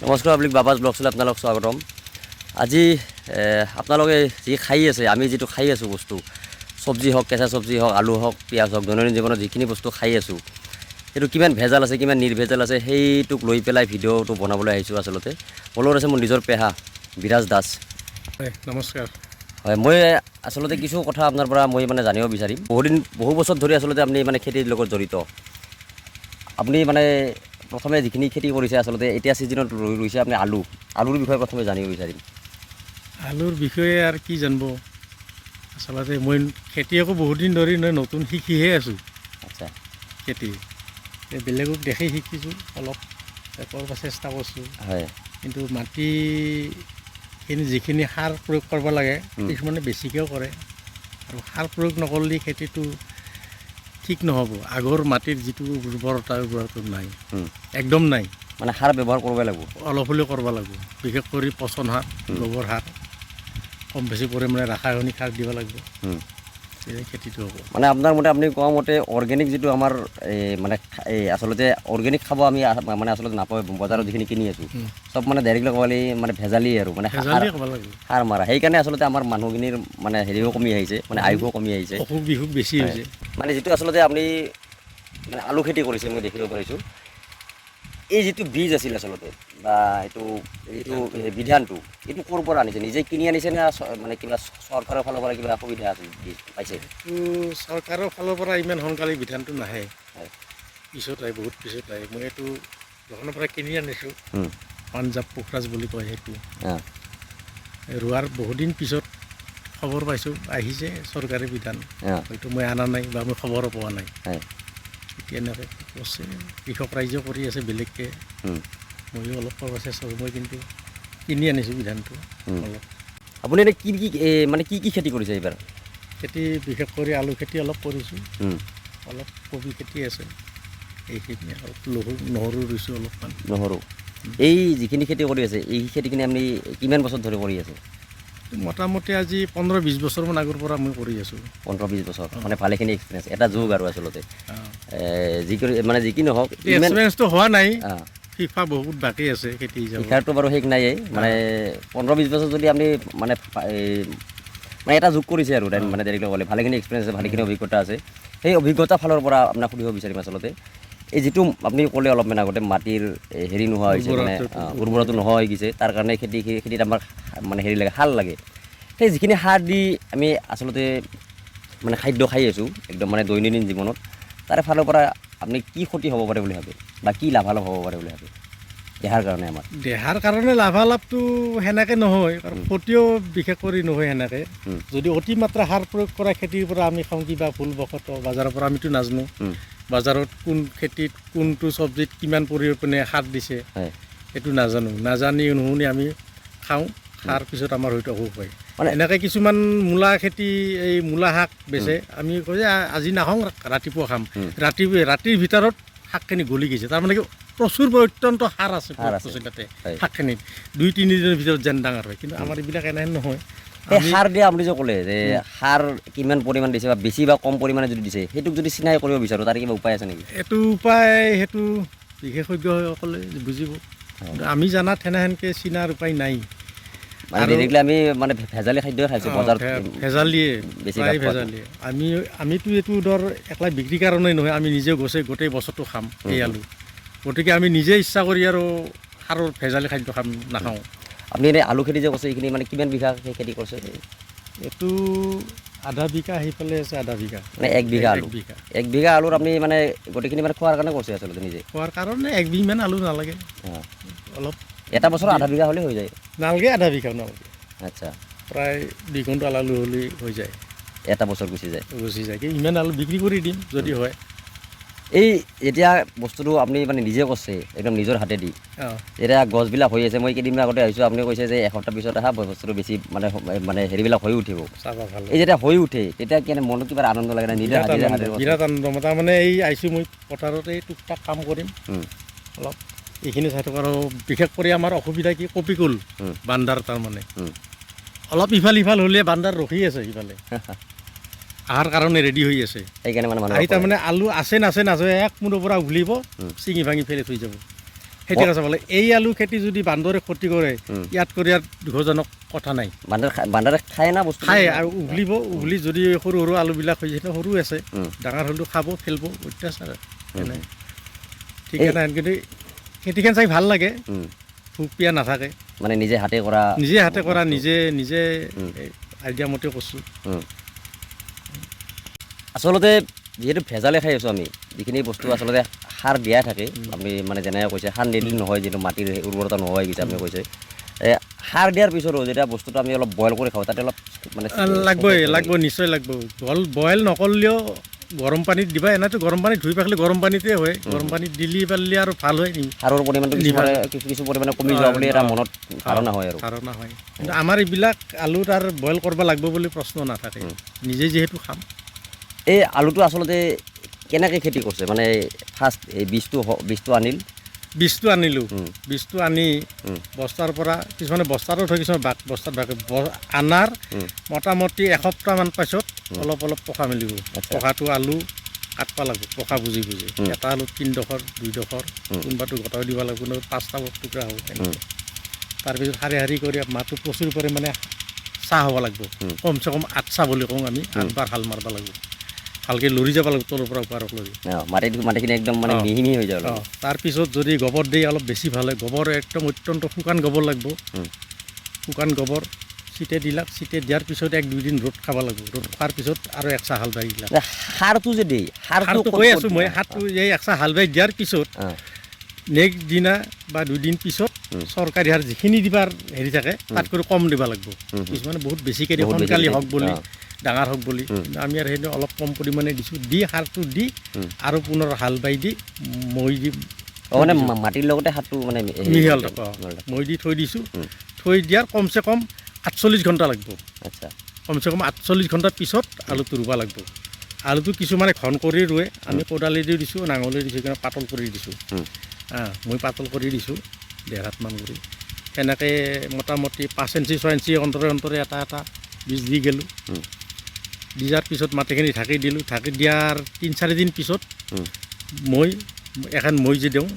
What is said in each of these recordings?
নমস্কাৰ পাব্লিক বাবাজ ব্লগছলৈ আপোনালোক স্বাগতম। আজি আপোনালোকে যি খাই আছে, আমি যিটো খাই আছোঁ বস্তু, চব্জি হওক, কেঁচা চব্জি হওক, আলু হওক, পিঁয়াজ হওক, দৈনন্দিন জীৱনত যিখিনি বস্তু খাই আছোঁ, সেইটো কিমান ভেজাল আছে, কিমান নিৰ্ভেজাল আছে, সেইটোক লৈ পেলাই ভিডিঅ'টো বনাবলৈ আহিছোঁ। আচলতে মোৰ লগত আছে মোৰ নিজৰ পেহা বিৰাজ দাস। হয়, নমস্কাৰ। হয়, মই আচলতে কিছু কথা আপোনাৰ পৰা মই জানিব বিচাৰিম। বহু বছৰ ধৰি আচলতে আপুনি খেতিৰ লগত জড়িত। আপুনি প্ৰথমে যিখিনি খেতি কৰিছে, আচলতে এতিয়া ছিজনত ৰুইছে আপুনি আলুৰ বিষয়ে প্ৰথমে জানিব বিচাৰিম। আলুৰ বিষয়ে আৰু কি জানিব, আচলতে মই খেতিয়কো বহুত দিন ধৰি নতুন শিকিহে আছোঁ। আচ্ছা, খেতি বেলেগক দেখি শিকিছোঁ, অলপ কৰিব চেষ্টা কৰিছোঁ। হয়, কিন্তু মাটিখিনি যিখিনি সাৰ প্ৰয়োগ কৰিব লাগে, কিছুমানে বেছিকৈও কৰে, আৰু সাৰ প্ৰয়োগ নকৰিলে খেতিটো ঠিক নহ'ব। আগৰ মাটিৰ যিটো উৰ্বৰতা নাই, একদম নাই। সাৰ ব্যৱহাৰ কৰিব লাগিব, অলপ হ'লেও কৰিব লাগিব। বিশেষ কৰি পচন সাৰ, গোবৰ সাৰ, কম বেছি পৰিমাণে ৰাসায়নিক সাৰ দিব লাগিব, তেতিয়া খেতিটো হ'ব। আপোনাৰ মতে, আপুনি কোৱা মতে অৰ্গেনিক যিটো আমাৰ আচলতে অৰ্গেনিক খাব আমি আচলতে নাপাওঁ। বজাৰত যিখিনি কিনি আছোঁ চব ডাইৰেক্টলি ক'বলৈ ভেজালি আৰু সাৰ মাৰা। সেইকাৰণে আচলতে আমাৰ মানুহখিনিৰ হেৰিও কমি আহিছে, আয়ুসো কমি আহিছে, অসুখ বিসুখ বেছি হৈছে। যিটো আচলতে আপুনি আলু খেতি কৰিছে, মই দেখিব পাৰিছোঁ। এই যিটো বীজ আছিল আচলতে, বা এইটো বিধানটো, এইটো ক'ৰ পৰা আনিছে? নিজে কিনি আনিছে নে কিবা চৰকাৰৰ ফালৰ পৰা কিবা সুবিধা আছে, বীজ পাইছে? চৰকাৰৰ ফালৰ পৰা ইমান সোনকালে বিধানটো নাহে, হয়, পিছত আহে, বহুত পিছত আহে। মই এইটো দোকানৰ পৰা কিনি আনিছোঁ, পাঞ্জাৱ পোখৰাজ বুলি কয়। সেইটো ৰোৱাৰ বহুদিন পিছত খবৰ পাইছোঁ, আহিছে চৰকাৰী বিধান। হয়তো মই অনা নাই বা মই খবৰো পোৱা নাই। এতিয়া এনেকৈ কৰিছে, কৃষক ৰাইজেও কৰি আছে বেলেগকৈ, ময়ো অলপ কৰিব চেষ্টা কৰোঁ। মই কিন্তু কিনি আনিছোঁ বিধানটো অলপ। আপুনি এনে কি খেতি কৰিছে এইবাৰ? খেতি বিশেষ কৰি আলু খেতি অলপ কৰিছোঁ, অলপ কবি খেতি আছে, এইখিনি অলপ নহৰু ৰুইছোঁ অলপমান। নহৰু, এই যিখিনি খেতি কৰি আছে, এই খেতিখিনি আপুনি কিমান বছৰ ধৰি কৰি আছে? মোটামুটি আজি 15-20 বছৰমান আগৰ পৰা মই কৰি আছোঁ। 15-20 বছৰ, ভালেখিনি এক্সপিৰিয়েঞ্চ, এটা যুগ আৰু আচলতে। যি নহওক, এক্সপিৰিয়েঞ্চটো হোৱা নাই, শিক্ষা বহুত বাকী আছে খেতি হিচাপত। শিক্ষাটো বাৰু শেষ নাইয়ে, 15-20 বছৰ যদি আপুনি এটা যুগ কৰিছে আৰু ডাইৰেক্টলি ক'লে ভালেখিনি এক্সপিৰিয়েঞ্চ আছে, ভালেখিনি অভিজ্ঞতা আছে। সেই অভিজ্ঞতাৰ ফালৰ পৰা আপোনাক সুধিব বিচাৰিম আচলতে, এই যিটো আপুনি ক'লে অলপমান আগতে, মাটিৰ হেৰি নোহোৱা হৈছে, উৰ্বৰতাটো নোহোৱা হৈ গৈছে, তাৰ কাৰণে খেতিত আমাৰ হেৰি লাগে, সাৰ লাগে। সেই যিখিনি সাৰ দি আমি আচলতে খাদ্য খাই আছোঁ একদম দৈনন্দিন জীৱনত, তাৰে ফালৰ পৰা আপুনি কি ক্ষতি হ'ব পাৰে বুলি ভাবে, বা কি লাভালাভ হ'ব পাৰে বুলি ভাবে দেহাৰ কাৰণে? আমাৰ দেহাৰ কাৰণে লাভালাভটো সেনেকৈ নহয়, কাৰণ ক্ষতিও বিশেষ কৰি নহয় সেনেকৈ। যদি অতিমাত্ৰা সাৰ প্ৰয়োগ কৰা খেতিৰ পৰা আমি খাওঁ, কিবা ভুলবশতঃ বজাৰৰ পৰা আমিতো নাজানো বজাৰত কোন খেতিত কোনটো চব্জিত কিমান পৰিমাণে সাৰ দিছে, সেইটো নাজানি নুশুনি আমি খাওঁ, খাৰ পিছত আমাৰ হয়তো অসুখ হয়। এনেকৈ কিছুমান মূলা খেতি, এই মূলা শাক বেচে, আমি কওঁ যে আজি নাখাওঁ, ৰাতিপুৱা খাম। ৰাতিৰ ভিতৰত শাকখিনি গলি গৈছে, তাৰমানে কি প্ৰচুৰ অত্যন্ত সাৰ আছে তাতে শাকখিনিত, 2-3 দিনৰ ভিতৰত যেন ডাঙৰ হয়। কিন্তু আমাৰ এইবিলাক এনেহেন নহয়। সাৰ দিয়া আপুনি যে ক'লে, যে সাৰ কিমান পৰিমাণ দিছে, বা বেছি বা কম পৰিমাণে যদি দিছে, সেইটোক যদি চিনাই কৰিব বিচাৰোঁ, তাৰ কিবা উপায় আছে নেকি? এইটো উপায়, সেইটো বিশেষজ্ঞসকলে বুজিব, আমি জানাত সেনেহেনকৈ চিনাৰ উপায় নাই। আমি ভেজালি খাদ্যই খাইছোঁ, বজাৰত ভেজালিয়ে, প্ৰায় ভেজালিয়ে। আমিতো এইটো ধৰ একলা বিক্ৰীৰ কাৰণেই নহয়, আমি নিজে গোটেই বছৰটো খাম এই আলু। গতিকে আমি নিজে ইচ্ছা কৰি আৰু সাৰৰ ভেজালি খাদ্য নাখাওঁ। আপুনি এনেই আলু খেতি যে কৰিছে, এইখিনি কিমান বিঘা খেতি কৰিছে? এইটো আধা বিঘা, সেইফালে আছে আধা বিঘা, 1 বিঘা আলু। 1 বিঘা আলুৰ আপুনি গোটেইখিনি খোৱাৰ কাৰণে কৰিছে আচলতে নিজে? খোৱাৰ কাৰণে 1 বিঘামান আলু নালাগে, অলপ এটা বছৰ আধা বিঘা হ'লে হৈ যায়? নালাগে, আধা বিঘাও নালাগে। আচ্ছা, প্ৰায় 2 কুইণ্টেল আলু হ'লে হৈ যায়, এটা বছৰ গুচি যায়। ইমান আলু বিক্ৰী কৰি দিম যদি হয়। এই এতিয়া বস্তুটো আপুনি নিজে কৰিছে, একদম নিজৰ হাতেদি, এতিয়া গছবিলাক হৈ আছে, মই কেইদিনমান আগতে আহিছোঁ, আপুনি কৈছে যে এসপ্তাহ পিছত অহা বস্তুটো বেছি হেৰিবিলাক হৈ উঠিব। এই যেতিয়া হৈ উঠে, তেতিয়া মনত কিবা আনন্দ লাগে না? বিৰাট আনন্দ। তাৰমানে এই আহিছোঁ মই পথাৰত, এই টুকটাক কাম কৰিম অলপ, এইখিনি চাই থকা। আৰু বিশেষ কৰি আমাৰ অসুবিধা কি, কপিকুল বান্দাৰ, তাৰমানে অলপ ইফাল সিফাল হ'লে বান্দাৰ ৰখি আছে, সিফালে অহাৰ কাৰণে ৰেডি হৈ আছে। সেইকাৰণে তাৰমানে আলু আছে নাছে এক মূৰৰ পৰা উঘলিব, চিঙি ভাঙি ফেলে থৈ যাব। সেইটো কথা চাব লাগে। এই আলু খেতি যদি বান্দৰে ক্ষতি কৰে ইয়াত কৰি আৰু দুখজনক কথা নাই। বান্দৰে খায় না বস্তু খায় আৰু উঘলি যদি সৰু সৰু আলুবিলাক হৈ যায় সৰু আছে ডাঙৰ হ'লেও খাব ফেলব অত্যাচাৰ এনে ঠিক আছে। কিন্তু খেতিখন চাই ভাল লাগে, ভোক পিয়া নাথাকে, মানে নিজে হাতে কৰা নিজে আইডিয়া মতে কৈছোঁ। আচলতে যিহেতু ভেজালে খাই আছোঁ আমি, যিখিনি বস্তু আচলতে সাৰ দিয়াই থাকে, আপুনি মানে যেনেকৈ কৈছে সাৰ নিদিলে নহয়, যিটো মাটিৰ উৰ্বৰতা নোহোৱা গৈছে আপুনি কৈছে, সাৰ দিয়াৰ পিছতো যেতিয়া বস্তুটো আমি অলপ বইল কৰি খাওঁ তাতে অলপ মানে লাগব নিশ্চয় লাগব। বইল নকৰিলেও গৰম পানীত দিবা, এনেতো গৰম পানীত ধুই পাখলি গৰম পানীতে হয়, গৰম পানীত দিলি পাৰিলে আৰু ভাল হয় নি সাৰৰ পৰিমাণটো কিছু পৰিমাণে কমি যোৱা বুলি এটা মনত ধাৰণা হয় আৰু ধাৰণা হয়। কিন্তু আমাৰ এইবিলাক আলুত আৰু বইল কৰিব লাগিব বুলি প্ৰশ্ন নাথাকে, নিজে যিহেতু খাম। এই আলুটো আচলতে কেনেকৈ খেতি কৰিছে, মানে ফাৰ্ষ্ট এই বীজটো আনিলোঁ, বীজটো আনি বস্তাৰ পৰা কিছুমানে বস্তাটো থৈ, কিছুমানে বস্তাত আনাৰ মোটামুটি এসপ্তাহমান পাছত অলপ পকা মেলিব। পকাটো আলু কাটব লাগিব পকা বুজি এটা আলুত 3 ডোখৰ 2 ডোখৰ কোনোবাটো গোটাই দিব লাগিব, কোনোবা 5টা টুকুৰা হ'ব তেনেকৈ। তাৰপিছত শাৰী কৰি মাহটো প্ৰচুৰ পৰিমাণে চাহ হ'ব লাগিব, কমচে কম 8 চাহ বুলি কওঁ আমি, 8 বাৰ হাল মাৰিব লাগিব, ভালকৈ লৰি যাব লাগিব তলৰ পৰা ওপৰক লৰি মাটিখিনি একদম মানে মিহি হৈ যাব। তাৰপিছত যদি গোবৰ দিয়ে অলপ বেছি ভাল হয়, গোবৰ একদম অত্যন্ত শুকান গোবৰ লাগিব, শুকান গোবৰ চিটে দিয়াৰ পিছত 1-2 দিন ৰ'দ খাব লাগিব, ৰ'দ খোৱাৰ পিছত আৰু 1 চাহ হাল বাই দিলা। সাৰটো যে দেই সাৰটো কৈ আছোঁ মই, সাৰটো এই 1 চাহ হাল বাই দিয়াৰ পিছত নেক্সট দিনা বা 2 দিন পিছত চৰকাৰী সাৰ যিখিনি দিবাৰ হেৰি থাকে তাতকৈ কম দিব লাগিব। কিছুমানে বহুত বেছিকৈ দিয়ে, সোনকালে হওক বুলি, ডাঙৰ হওক বুলি, আমি আৰু সেইটো অলপ কম পৰিমাণে দিছোঁ। দি সাৰটো দি আৰু পুনৰ হাল বাই দি মই দি মানে মাটিৰ লগতে সাৰটো মানে মিহল মই দি থৈ দিছোঁ। থৈ দিয়াৰ কমচে কম 48 ঘণ্টা লাগিব। আচ্ছা, কমচে কম 48 ঘণ্টাৰ পিছত আলুটো ৰুব লাগিব। আলুটো কিছুমানে ঘন কৰি ৰুৱে, আমি কোদালি দি দিছোঁ, নাঙলে দিছোঁ, কিন্তু পাতল কৰি দিছোঁ। মই পাতল কৰি দিছোঁ 1.5 হাতমান কৰি, সেনেকৈ মোটামুটি 5 ইঞ্চি 6 ইঞ্চি অন্তৰে এটা বীজ দি গ'লোঁ। দি যোৱাৰ পিছত মাটিখিনি ঢাকি দিলোঁ, ঢাকি দিয়াৰ 3-4 দিন পিছত মই যে দিওঁ,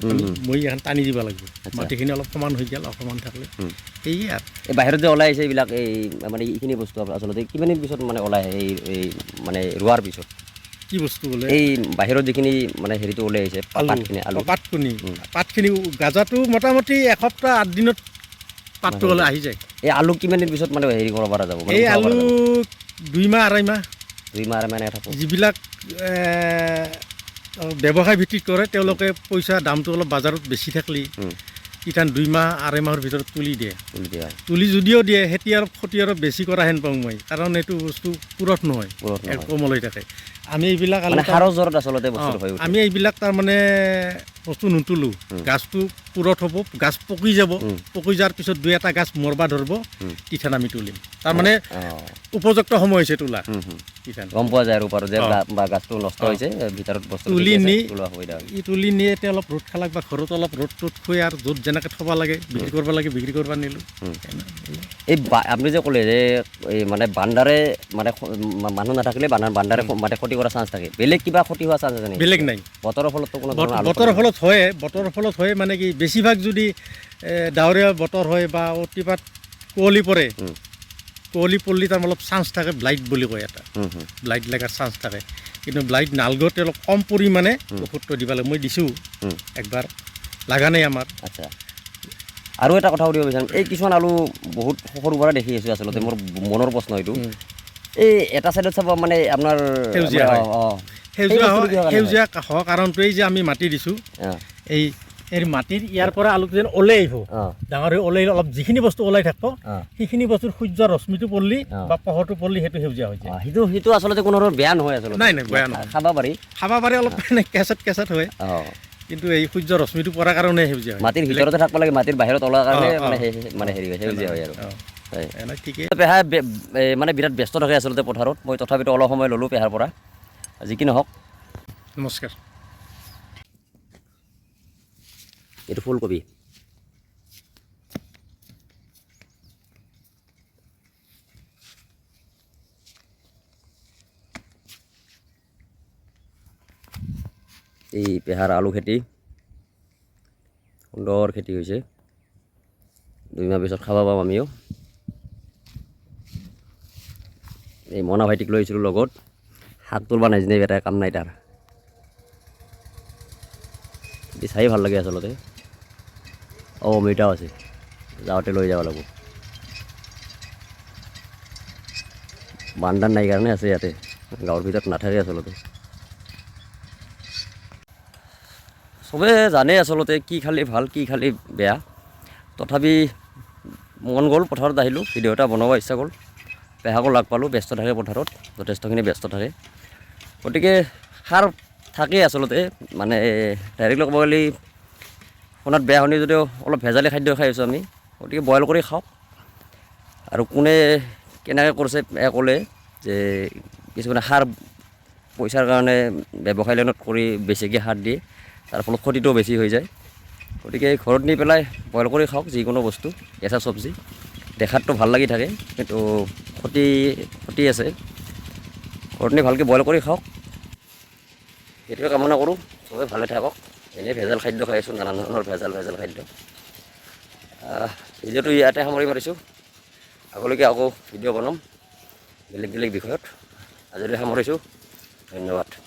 মই এখন টানি দিব লাগিব, মাটিখিনি অলপ সমান হৈ গ'ল, অসমান থাকিলে সেয়ে আৰু। এই বাহিৰত যে ওলাই আহিছে এইবিলাক, এই মানে এইখিনি বস্তু আচলতে কিমান দিন পিছত মানে ওলাই আহে, এই মানে ৰোৱাৰ পিছত কি বস্তু বোলে এই বাহিৰত যিখিনি মানে হেৰিটো ওলাই আহিছে পাতখিনি গাজাটো মোটামুটি এসপ্তাহ 8 দিনত পাতটো হ'লে আহি যায়। এই আলু কিমান দিন পিছত মানে হেৰি কৰিব পৰা যাব? এই আলু 2 মাহ 2.5 মাহ। 2 মাহ 2.5 মাহ থাকোঁ। যিবিলাক ব্যৱসায় ভিত্তিত কৰে তেওঁলোকে পইচা দামটো অলপ বজাৰত বেছি থাকলি ইথান 2 মাহ 2.5 মাহৰ ভিতৰত তুলি দিয়ে। তুলি যদিও দিয়ে খেতি আৰু ক্ষতি আৰু বেছি কৰা হেন পাওঁ মই, কাৰণ এইটো বস্তু পুৰঠ নহয়, কোমল হৈ থাকে। আমি এইবিলাক আমি এইবিলাক তাৰমানে বস্তু নুতুলোঁ, গাছটো পুৰঠ হ'ব, গাছ পকি যাব, পকি যোৱাৰ পিছত 2-এটা গাছ মৰবা ধৰিব, তিথান আমি তুলিম। তাৰমানে উপযুক্ত সময় হৈছে তোলা, গম পোৱা যায় আৰু যে গাছটো নষ্ট হৈছে, ভিতৰত বস্তু তুলি নি এতিয়া অলপ ৰ'দ খালাক বা ঘৰত অলপ ৰ'দ খুৱাই আৰু য'ত যেনেকৈ থ'ব লাগে বিক্ৰী কৰিব নিলোঁ। এই আপুনি যে ক'লে যে এই মানে বান্দাৰে মানে মানুহ নাথাকিলে বান্দাৰে মানে ক্ষতি কৰাৰ চান্স থাকে, বেলেগ কিবা ক্ষতি হোৱা চান্স আছে নেকি? বেলেগ নাই। বতৰৰ ফলতো কোনো বতৰৰ ফলত হয় মানে কি, বেছিভাগ যদি ডাৱৰীয়া বতৰ হয় বা অতিপাত কুঁৱলী পৰে, কুঁৱলী পৰিলে তাৰ অলপ চান্স থাকে, ব্লাইট বুলি কয় এটা, ব্লাইট লগাৰ চান্স থাকে। কিন্তু ব্লাইট নালগতে অলপ কম পৰিমাণে ঔষধটো দিব লাগে, মই দিছোঁ একবাৰ, লগা নাই আমাৰ। আচ্ছা, আৰু এটা কথা সুধিব বিচাৰিম, এই কিছুমান আলু বহুত সৰু পৰা দেখি আছোঁ, আচলতে মোৰ মনৰ প্ৰশ্ন এইটো, এই এটা চাইডত চাব মানে আপোনাৰ সেউজীয়া হোৱা কাৰণটোৱেই যে আমি মাটি দিছোঁ, এই মাটিৰ ইয়াৰ পৰা আলুটো যেন ওলাই আহিব, ডাঙৰ হৈ ওলাই অলপ যিখিনি বস্তু ওলাই থাকিব, সেইখিনি বস্তুৰ সূৰ্যৰ ৰশ্মিটো পৰিলে বা পোহৰটো পৰিলে সেইটো সেউজীয়া হৈ যায়। সেইটো আচলতে কোনো ধৰণৰ বেয়া নহয়, আচলতে নাই বেয়া নহয়, খাব পাৰি অলপ কেঁচাত হয়, কিন্তু এই সূৰ্য ৰশ্মিটো পৰাৰ কাৰণে সেউজীয়া হয়। মাটিৰ ভিতৰতে থাকিব লাগে, মাটিৰ বাহিৰত ওলোৱাৰ কাৰণে মানে হেৰি সেউজীয়া হয় আৰু। পেহাই মানে বিৰাট ব্যস্ত থাকে আচলতে পথাৰত, মই তথাপিতো অলপ সময় ল'লোঁ পেহাৰ পৰা, যি কি নহওক। নমস্কাৰ। এইটো ফুলকবি। এই পেহাৰ আলু খেতি সুন্দৰ খেতি হৈছে 2 মাহ পিছত খাব পাম আমিও এই মনা ভাইটিক লৈ আহিছিলোঁ লগত শাক তুলবা নাজানে এটা কাম নাই তাৰ চাই ভাল লাগে আচলতে অমিতাও আছে যাওঁতে লৈ যাব লাগিব বান্দান নাই কাৰণে আছে ইয়াতে গাঁৱৰ ভিতৰত নাথাকে আচলতে চবে জানে আচলতে কি খালি ভাল কি খালি বেয়া তথাপি মন গ'ল পথাৰত আহিলোঁ ভিডিঅ' এটা বনাব ইচ্ছা গ'ল পেহাকো লগ পালোঁ ব্যস্ত থাকে পথাৰত যথেষ্টখিনি ব্যস্ত থাকে গতিকে সাৰ থাকেই আচলতে মানে ডাইৰেক্টলি ক'ব গ'লে শুনাত বেয়া শুনি যদিও অলপ ভেজালি খাদ্য খাই আছোঁ আমি গতিকে বইল কৰি খাওঁ আৰু কোনে কেনেকৈ কৰিছে ক'লে যে কিছুমানে সাৰ পইচাৰ কাৰণে ব্যৱসায় লাইনত কৰি বেছিকৈ সাৰ দিয়ে তাৰ ফলত ক্ষতিটোও বেছি হৈ যায় গতিকে ঘৰত নি পেলাই বইল কৰি খাওক যিকোনো বস্তু কেঁচা চব্জি দেখাততো ভাল লাগি থাকে কিন্তু ক্ষতি আছে ঘৰত নি ভালকৈ বইল কৰি খাওক সেইটোৱে কামনা কৰোঁ চবে ভালে থাকক এনেই ভেজাল খাদ্য খাই আছোঁ নানান ধৰণৰ ভেজাল খাদ্য ভিডিঅ'টো ইয়াতে সামৰি মাৰিছোঁ আগলৈকে আকৌ ভিডিঅ' বনাম বেলেগ বিষয়ত আজিলৈ সামৰিছোঁ ধন্যবাদ